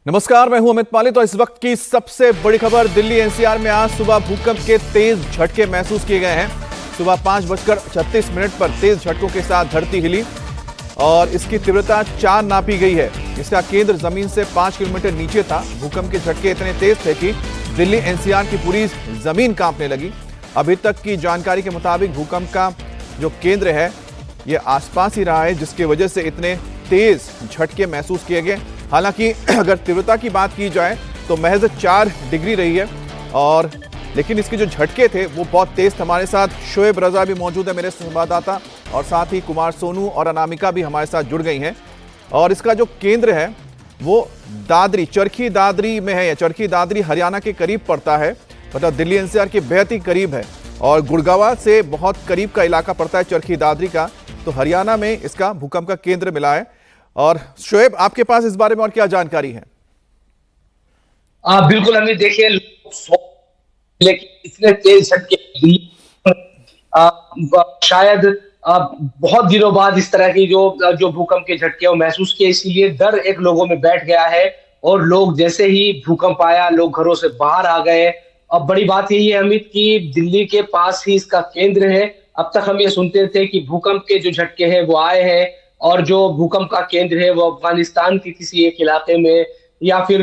नमस्कार, मैं हूं अमित पाली। तो इस वक्त की सबसे बड़ी खबर, दिल्ली एनसीआर में आज सुबह भूकंप के तेज झटके महसूस किए गए हैं। सुबह 5:36 पर तेज झटकों के साथ धरती हिली और इसकी तीव्रता 4 नापी गई है। इसका केंद्र जमीन से 5 किलोमीटर नीचे था। भूकंप के झटके इतने तेज थे कि दिल्ली एनसीआर की पूरी जमीन कांपने लगी। अभी तक की जानकारी के मुताबिक भूकंप का जो केंद्र है ये आसपास ही रहा है, जिसकी वजह से इतने तेज झटके महसूस किए गए। हालांकि अगर तीव्रता की बात की जाए तो महज 4 डिग्री रही है, और लेकिन इसके जो झटके थे वो बहुत तेज थे। हमारे साथ शोएब रजा भी मौजूद है, मेरे संवाददाता, और साथ ही कुमार सोनू और अनामिका भी हमारे साथ जुड़ गई हैं। और इसका जो केंद्र है वो दादरी, चरखी दादरी में है। चरखी दादरी हरियाणा के करीब पड़ता है, मतलब दिल्ली एनसीआर के बेहद ही करीब है, और गुड़गांव से बहुत करीब का इलाका पड़ता है चरखी दादरी का। तो हरियाणा में इसका भूकंप का केंद्र मिला है। और शोएब, आपके पास इस बारे में और क्या जानकारी है? बिल्कुल अमित, देखिए लेकिन इतने तेज झटके शायद बहुत दिनों बाद इस तरह की जो भूकंप के झटके वो महसूस किए, इसीलिए डर एक लोगों में बैठ गया है। और लोग जैसे ही भूकंप आया, लोग घरों से बाहर आ गए। अब बड़ी बात यही है अमित कि दिल्ली के पास ही इसका केंद्र है। अब तक हम ये सुनते थे कि भूकंप के जो झटके हैं वो आए हैं, और जो भूकंप का केंद्र है वो अफगानिस्तान के किसी एक इलाके में, या फिर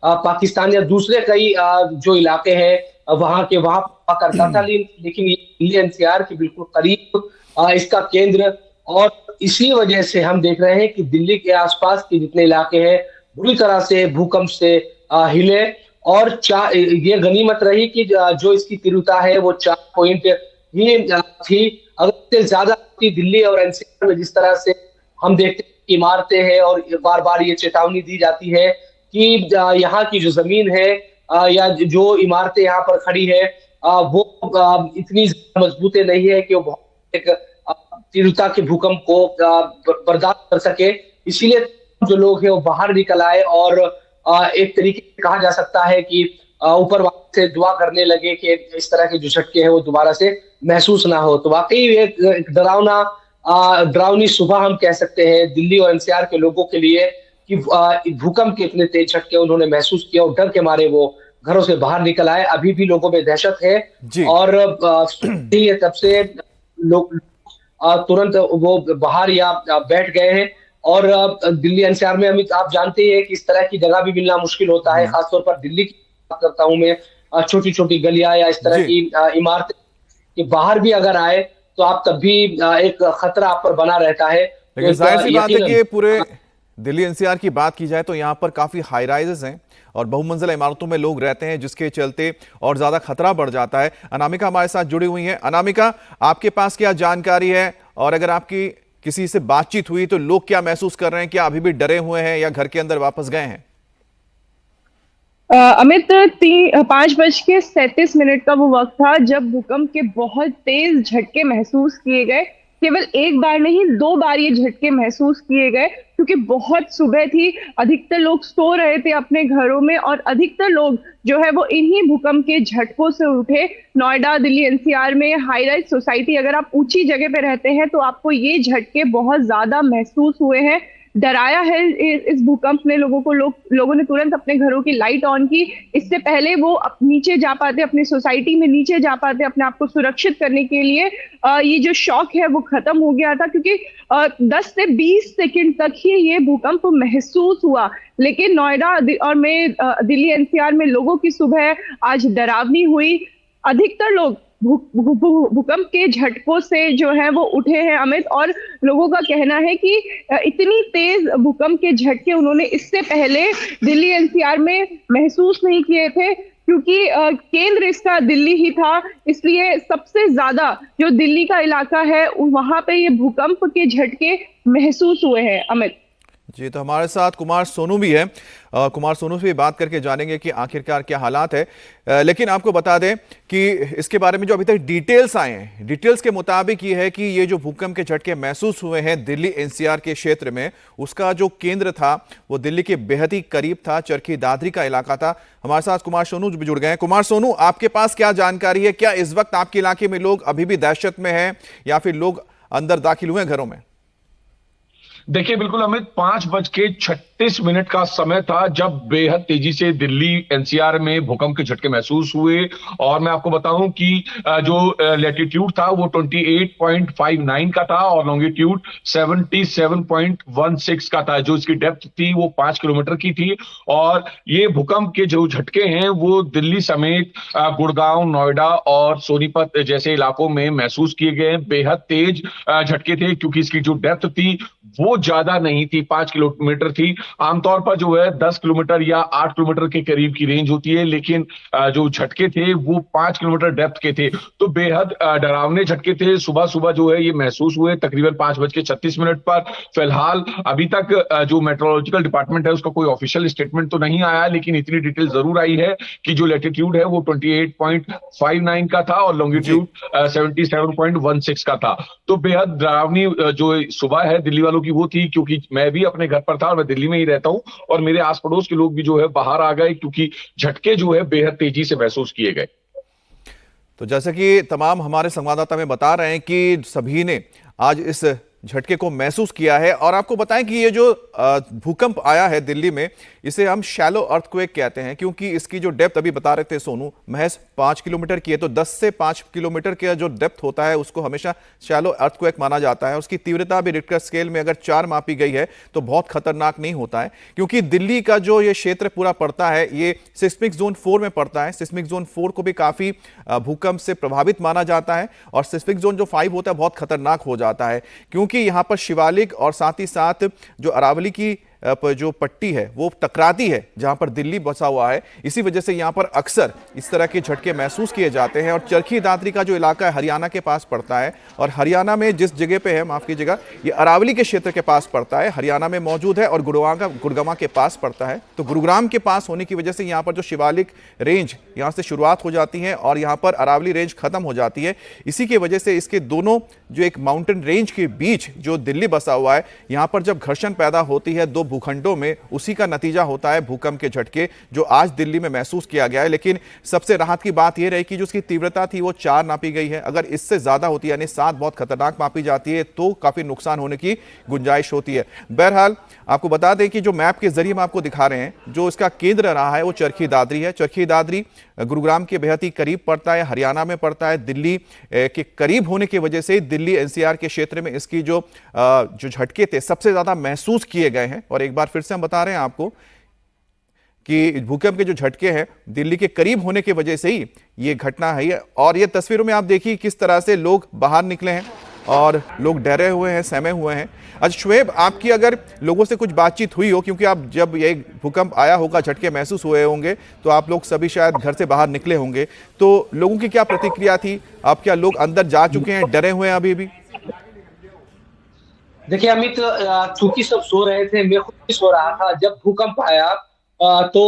पाकिस्तान या दूसरे कई जो इलाके हैं वहां करता था। लेकिन ये दिल्ली एनसीआर के बिल्कुल करीब इसका केंद्र, और इसी वजह से हम देख रहे हैं कि दिल्ली के आसपास के जितने इलाके हैं बुरी तरह से भूकंप से हिले। और ये गनीमत रही कि जो इसकी तीव्रता है वो 4 पॉइंट ही थी। अगर इससे ज्यादा दिल्ली और एनसीआर में जिस तरह से हम देखते हैं कि इमारतें हैं, और बार बार ये चेतावनी दी जाती है कि यहाँ की जो जमीन है या जो इमारतें यहाँ पर खड़ी है वो इतनी मजबूत नहीं है कि वो बहुत एक तीव्रता के भूकंप को बर्दाश्त कर सके। इसीलिए जो लोग हैं वो बाहर निकल आए, और एक तरीके से कहा जा सकता है कि ऊपर वाले से दुआ करने लगे कि इस तरह के जो झटके हैं वो दोबारा से महसूस ना हो। तो वाकई एक डरावनी सुबह हम कह सकते हैं दिल्ली और एनसीआर के लोगों के लिए, कि भूकंप के इतने तेज झटके उन्होंने महसूस किया और डर के मारे वो घरों से बाहर निकल आए। अभी भी लोगों में दहशत है, और तब से लोग तुरंत वो बाहर या बैठ गए हैं। और दिल्ली एनसीआर में अमित, आप जानते हैं कि इस तरह की जगह भी मिलना मुश्किल होता है। खासतौर पर दिल्ली की बात करता हूं मैं, छोटी छोटी गलियां या इस तरह की इमारतें के बाहर भी अगर आए तो आप तब भी एक खतरा आप पर बना रहता है। लेकिन जाहिर सी बात है कि पूरे दिल्ली एनसीआर की बात की जाए तो यहाँ पर काफी हाई राइजेस हैं और बहुमंजिला इमारतों में लोग रहते हैं, जिसके चलते और ज्यादा खतरा बढ़ जाता है। अनामिका हमारे साथ जुड़ी हुई हैं। अनामिका, आपके पास क्या जानकारी है, और अगर आपकी किसी से बातचीत हुई तो लोग क्या महसूस कर रहे हैं? क्या अभी भी डरे हुए हैं या घर के अंदर वापस गए हैं? अमित, 5:37 का वो वक्त था जब भूकंप के बहुत तेज झटके महसूस किए गए। केवल एक बार नहीं, 2 बार ये झटके महसूस किए गए, क्योंकि बहुत सुबह थी। अधिकतर लोग सो रहे थे अपने घरों में, और अधिकतर लोग जो है वो इन्हीं भूकंप के झटकों से उठे। नोएडा, दिल्ली एनसीआर में हाई राइज सोसाइटी, अगर आप ऊंची जगह पे रहते हैं तो आपको ये झटके बहुत ज्यादा महसूस हुए हैं। डराया है इस भूकंप ने लोगों को। लोगों ने तुरंत अपने घरों की लाइट ऑन की। इससे पहले वो नीचे जा पाते, अपनी सोसाइटी में नीचे जा पाते अपने आप को सुरक्षित करने के लिए। ये जो शॉक है वो खत्म हो गया था, क्योंकि 10 से 20 सेकंड तक ही ये भूकंप महसूस हुआ। लेकिन नोएडा और दिल्ली एनसीआर में लोगों की सुबह आज डरावनी हुई। अधिकतर लोग भूकंप के झटकों से जो है वो उठे हैं अमित, और लोगों का कहना है कि इतनी तेज भूकंप के झटके उन्होंने इससे पहले दिल्ली एनसीआर में महसूस नहीं किए थे, क्योंकि केंद्र इसका दिल्ली ही था। इसलिए सबसे ज्यादा जो दिल्ली का इलाका है वहां पे ये भूकंप के झटके महसूस हुए हैं अमित। जी, तो हमारे साथ कुमार सोनू भी है। कुमार सोनू से भी बात करके जानेंगे कि आखिरकार क्या हालात है। लेकिन आपको बता दें कि इसके बारे में जो अभी तक डिटेल्स आए हैं, डिटेल्स के मुताबिक ये है कि ये जो भूकंप के झटके महसूस हुए हैं दिल्ली एनसीआर के क्षेत्र में, उसका जो केंद्र था वो दिल्ली के बेहद ही करीब था, चरखी दादरी का इलाका था। हमारे साथ कुमार सोनू भी जुड़ गए हैं। कुमार सोनू, आपके पास क्या जानकारी है? क्या इस वक्त आपके इलाके में लोग अभी भी दहशत में हैं, या फिर लोग अंदर दाखिल हुए घरों में? देखिए बिल्कुल अमित, 5:36 36 मिनट का समय था जब बेहद तेजी से दिल्ली एनसीआर में भूकंप के झटके महसूस हुए। और मैं आपको बताऊं कि जो लैटिट्यूड था वो 28.59 का था और लॉन्गिट्यूड 77.16 का था। जो इसकी डेप्थ थी वो 5 किलोमीटर की थी। और ये भूकंप के जो झटके हैं वो दिल्ली समेत गुड़गांव, नोएडा और सोनीपत जैसे इलाकों में महसूस किए गए। बेहद तेज झटके थे क्योंकि इसकी जो डेप्थ थी वो ज्यादा नहीं थी, 5 किलोमीटर थी। आमतौर पर जो है 10 किलोमीटर या 8 किलोमीटर के करीब की रेंज होती है, लेकिन जो झटके थे वो 5 किलोमीटर डेप्थ के थे। तो बेहद डरावने झटके थे। सुबह सुबह जो है ये महसूस हुए तकरीबन 5:36 पर। फिलहाल अभी तक जो मेट्रोलॉजिकल डिपार्टमेंट है उसका कोई ऑफिशियल स्टेटमेंट तो नहीं आया, लेकिन इतनी डिटेल जरूर आई है कि जो लैटिट्यूड है वो 28.59 का था और लॉन्गिट्यूड 77.16 का था। तो बेहद डरावनी जो सुबह है दिल्ली वालों की वो थी, क्योंकि मैं भी अपने घर पर था और मैं दिल्ली में ही रहता हूं और मेरे आस पड़ोस के लोग भी जो है बाहर आ गए क्योंकि झटके जो है बेहद तेजी से महसूस किए गए। तो जैसे कि तमाम हमारे संवाददाता में बता रहे हैं कि सभी ने आज इस झटके को महसूस किया है। और आपको बताएं कि ये जो भूकंप आया है दिल्ली में, इसे हम शैलो अर्थक्वेक कहते हैं, क्योंकि इसकी जो डेप्थ अभी बता रहे थे सोनू महज 5 किलोमीटर की है। तो 10 से 5 किलोमीटर का जो डेप्थ होता है उसको हमेशा शैलो अर्थक्वेक माना जाता है। उसकी तीव्रता भी रिक्टर स्केल में अगर 4 मापी गई है तो बहुत खतरनाक नहीं होता है, क्योंकि दिल्ली का जो ये क्षेत्र पूरा पड़ता है ये सिस्मिक जोन 4 में पड़ता है। सिस्मिक जोन 4 को भी काफी भूकंप से प्रभावित माना जाता है और सिस्मिक जोन जो 5 होता है बहुत खतरनाक हो जाता है, क्योंकि यहां पर शिवालिक और साथ ही साथ जो अरावली की जो पट्टी है वो टकराती है जहां पर दिल्ली बसा हुआ है। इसी वजह से यहां पर अक्सर इस तरह के झटके महसूस किए जाते हैं। और चरखी दादरी का जो इलाका है हरियाणा के पास पड़ता है और हरियाणा में जिस जगह पे है, माफ कीजिएगा, ये अरावली के क्षेत्र के पास पड़ता है, हरियाणा में मौजूद है और गुड़गांव के पास पड़ता है। तो गुरुग्राम के पास होने की वजह से यहाँ पर जो शिवालिक रेंज यहाँ से शुरुआत हो जाती है और यहाँ पर अरावली रेंज खत्म हो जाती है। इसी की वजह से इसके दोनों जो एक माउंटेन रेंज के बीच जो दिल्ली बसा हुआ है, यहाँ पर जब घर्षण पैदा होती है दो भूखंडों में, उसी का नतीजा होता है भूकंप के झटके जो आज दिल्ली में महसूस किया गया है। लेकिन सबसे राहत की बात यह रही कि जो उसकी तीव्रता थी वो 4 नापी गई है। अगर इससे ज्यादा होती है यानी 7 बहुत खतरनाक मापी जाती है तो काफी नुकसान होने की गुंजाइश होती है। बहरहाल आपको बता दें कि जो मैप के जरिए हम आपको दिखा रहे हैं, जो इसका केंद्र रहा है वो चरखी दादरी है। चरखी दादरी गुरुग्राम के बेहद ही करीब पड़ता है, हरियाणा में पड़ता है। दिल्ली के करीब होने की वजह से दिल्ली एनसीआर के क्षेत्र में इसकी जो झटके थे सबसे ज्यादा महसूस किए गए हैं। और एक बार फिर से हम बता रहे हैं आपको कि भूकंप के जो झटके हैं दिल्ली के करीब होने की वजह से ही ये घटना है। और ये तस्वीरों में आप देखिए किस तरह से लोग बाहर निकले हैं और लोग डरे हुए हैं, सहमे हुए हैं। अच्छा शुएब, आपकी अगर लोगों से कुछ बातचीत हुई हो, क्योंकि आप जब ये भूकंप आया होगा, झटके महसूस हुए होंगे, तो आप लोग सभी शायद घर से बाहर निकले होंगे, तो लोगों की क्या प्रतिक्रिया थी? आप क्या लोग अंदर जा चुके हैं, डरे हुए हैं अभी भी? देखिए अमित, चूंकि सब सो रहे थे, मैं खुद भी सो रहा था। जब भूकंप आया तो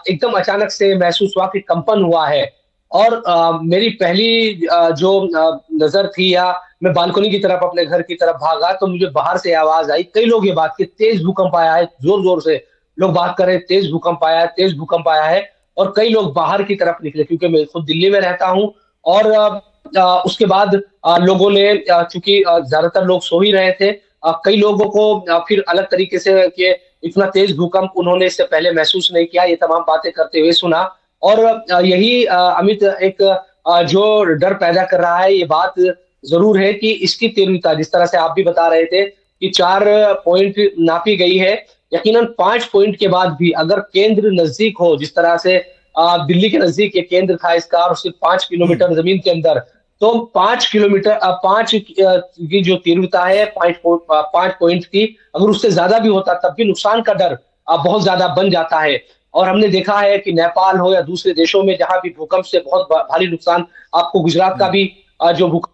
एकदम अचानक से महसूस हुआ कि कंपन हुआ है। और मेरी पहली जो नजर थी, या मैं बालकनी की तरफ अपने घर की तरफ भागा तो मुझे बाहर से आवाज आई। कई लोग ये बात की तेज भूकंप आया है, जोर जोर से लोग बात कर रहे, तेज भूकंप आया है, तेज भूकंप आया है। और कई लोग बाहर की तरफ निकले, क्योंकि मैं खुद दिल्ली में रहता हूँ। और उसके बाद लोगों ने, चूंकि ज्यादातर लोग सो ही रहे थे, कई लोगों को फिर अलग तरीके से कि इतना तेज भूकंप उन्होंने इससे पहले महसूस नहीं किया, ये तमाम बातें करते हुए सुना। और यही अमित एक जो डर पैदा कर रहा है, ये बात जरूर है कि इसकी तीव्रता, जिस तरह से आप भी बता रहे थे कि 4 पॉइंट नापी गई है, यकीनन 5 पॉइंट के बाद भी अगर केंद्र नजदीक हो, जिस तरह से दिल्ली के नजदीक ये केंद्र था इसका और सिर्फ 5 किलोमीटर जमीन के अंदर, तो 5 किलोमीटर 5 की जो तीव्रता है 5 पॉइंट की, अगर उससे ज्यादा भी होता तब भी नुकसान का डर बहुत ज्यादा बन जाता है। और हमने देखा है कि नेपाल हो या दूसरे देशों में जहां भी भूकंप से बहुत भारी नुकसान, आपको गुजरात का भी जो भूकंप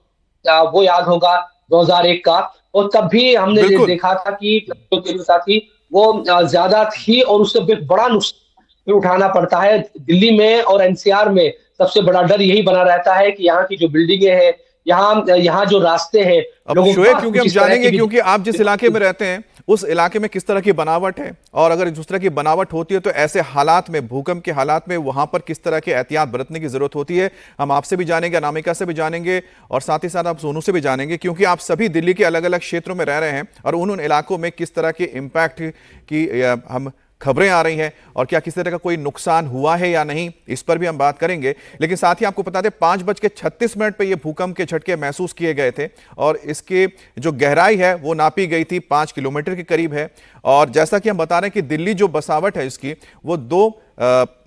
वो याद होगा 2001 का, और तब भी हमने देखा था कि जो तीव्रता थी वो ज्यादा थी और उससे बड़ा नुकसान उठाना पड़ता है। दिल्ली में और एनसीआर में सबसे बड़ा डर यही बना रहता है कि यहाँ की जो बिल्डिंगें हैं, यहाँ जो रास्ते हैं, अब शोएब, क्योंकि हम जानेंगे, क्योंकि आप जिस इलाके में रहते हैं उस इलाके में किस तरह की बनावट है, और अगर इस तरह की बनावट होती है तो ऐसे हालात में, भूकंप के हालात में वहां पर किस तरह के एहतियात बरतने की जरूरत होती है। हम आपसे भी जानेंगे, अनामिका से भी जानेंगे, और साथ ही साथ आप सोनू से भी जानेंगे, क्योंकि आप सभी दिल्ली के अलग अलग क्षेत्रों में रह रहे हैं और उन इलाकों में किस तरह के इम्पैक्ट की हम खबरें आ रही हैं और क्या किसी तरह का कोई नुकसान हुआ है या नहीं, इस पर भी हम बात करेंगे। लेकिन साथ ही आपको बता दें 5:36 पे ये भूकंप के झटके महसूस किए गए थे और इसके जो गहराई है वो नापी गई थी, 5 किलोमीटर के करीब है। और जैसा कि हम बता रहे हैं कि दिल्ली जो बसावट है इसकी, वो 2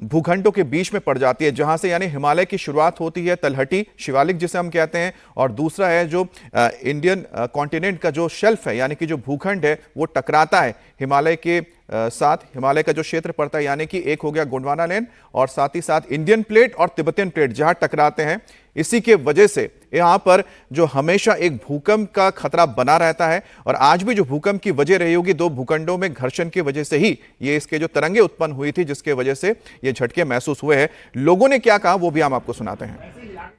भूखंडों के बीच में पड़ जाती है, जहां से यानी हिमालय की शुरुआत होती है, तलहटी शिवालिक जिसे हम कहते हैं, और दूसरा है जो इंडियन कॉन्टिनेंट का जो शेल्फ है, यानी कि जो भूखंड है वो टकराता है हिमालय के साथ। हिमालय का जो क्षेत्र पड़ता है, यानी कि एक हो गया गोंडवाना लेन और साथ ही साथ इंडियन प्लेट और तिब्बतियन प्लेट जहां टकराते हैं, इसी के वजह से यहां पर जो हमेशा एक भूकंप का खतरा बना रहता है। और आज भी जो भूकंप की वजह रही होगी, 2 भूखंडों में घर्षण की वजह से ही ये इसके जो तरंगे उत्पन्न हुई थी, जिसके वजह से ये झटके महसूस हुए हैं। लोगों ने क्या कहा वो भी हम आपको सुनाते हैं।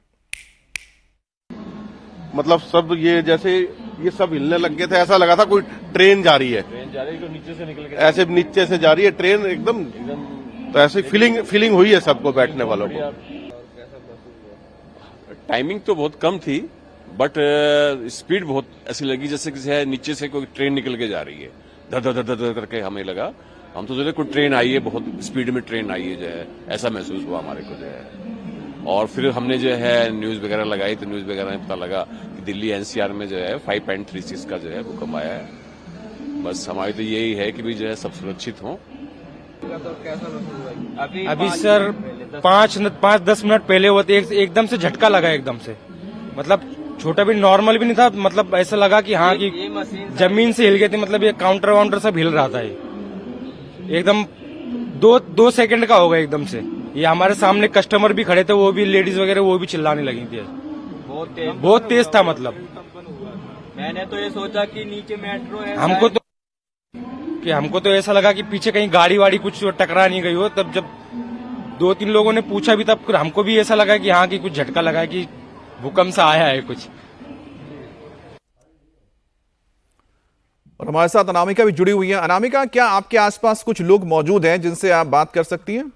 मतलब सब ये जैसे ये सब हिलने लग गए थे, ऐसा लगा था कोई ट्रेन जा रही है, तो नीचे से निकल के ऐसे नीचे से जा रही है ट्रेन एकदम। तो ऐसे फीलिंग हुई है सबको, बैठने वालों को। टाइमिंग तो बहुत कम थी, बट स्पीड बहुत ऐसी लगी जैसे किसी नीचे से कोई ट्रेन निकल के जा रही है, धर धर धर धर करके हमें लगा। हम तो सोचे कोई ट्रेन आई है, बहुत स्पीड में ट्रेन आई है, जो है ऐसा महसूस हुआ हमारे को जो है। और फिर हमने जो है न्यूज वगैरह लगाई, तो न्यूज वगैरह में पता लगा कि दिल्ली एनसीआर में जो है 5.36 का जो है भूकंप आया है। बस हमारी तो यही है कि भी जो है सब सुरक्षित हों। अभी सर 5-10 मिनट पहले हुआ, एकदम से झटका लगा, एकदम से, मतलब छोटा भी नॉर्मल भी नहीं था, मतलब ऐसा लगा कि हाँ कि जमीन से हिल गए थे, मतलब ये काउंटर वाउंटर सब हिल रहा था। ये एकदम 2 सेकंड का होगा एकदम से। ये हमारे सामने कस्टमर भी खड़े थे, वो भी लेडीज वगैरह वो भी चिल्लाने लगी थी, बहुत तेज था। मतलब मैंने तो ये सोचा कि नीचे मेट्रो है, हमको तो ऐसा लगा कि पीछे कहीं गाड़ी वाड़ी कुछ टकरा नहीं गई हो। तब जब 2-3 लोगों ने पूछा भी, तब हमको भी ऐसा लगा कि हाँ कि कुछ झटका लगा है, कि भूकंप से आया है कुछ। और हमारे साथ अनामिका भी जुड़ी हुई है। अनामिका, क्या आपके आसपास कुछ लोग मौजूद हैं जिनसे आप बात कर सकती हैं?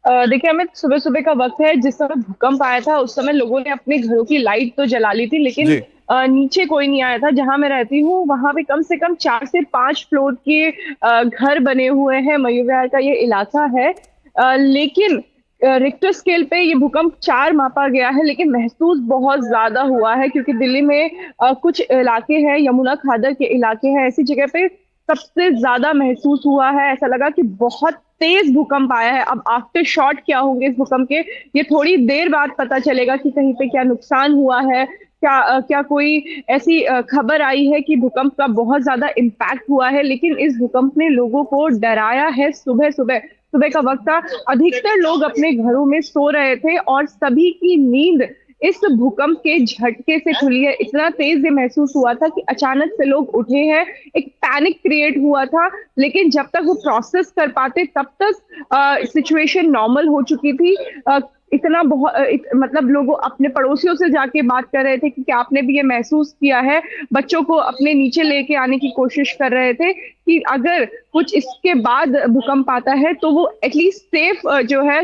देखिए अमित, सुबह सुबह का वक्त है, जिस समय भूकंप आया था उस समय लोगों ने अपने घरों की लाइट तो जला ली थी, लेकिन नीचे कोई नहीं आया था। जहां मैं रहती हूँ वहां पे कम से कम 4 से 5 फ्लोर के घर बने हुए हैं। मयूर विहार का ये इलाका है, लेकिन रिक्टर स्केल पे ये भूकंप 4 मापा गया है, लेकिन महसूस बहुत ज्यादा हुआ है, क्योंकि दिल्ली में कुछ इलाके हैं, यमुना खादर के इलाके हैं, ऐसी जगह पे सबसे ज्यादा महसूस हुआ है। ऐसा लगा कि बहुत तेज भूकंप आया है। अब आफ्टर शॉट क्या होंगे इस भूकंप के, ये थोड़ी देर बाद पता चलेगा कि कहीं पे क्या नुकसान हुआ है, क्या कोई ऐसी खबर आई है कि भूकंप का बहुत ज्यादा इम्पैक्ट हुआ है। लेकिन इस भूकंप ने लोगों को डराया है। सुबह का वक्त था, अधिकतर लोग अपने घरों में सो रहे थे और सभी की नींद इस भूकंप के झटके से खुली है। इतना तेज ये महसूस हुआ था कि अचानक से लोग उठे हैं, एक पैनिक क्रिएट हुआ था, लेकिन जब तक वो प्रोसेस कर पाते तब तक सिचुएशन नॉर्मल हो चुकी थी। मतलब लोग अपने पड़ोसियों से जाके बात कर रहे थे कि क्या आपने भी ये महसूस किया है। बच्चों को अपने नीचे लेके आने की कोशिश कर रहे थे कि अगर कुछ इसके बाद भूकंप आता है तो वो एटलीस्ट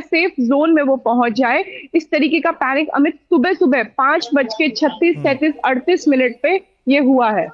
सेफ जोन में वो पहुंच जाए। इस तरीके का पैनिक अमित सुबह 5:36, 37, 38 मिनट पे ये हुआ है।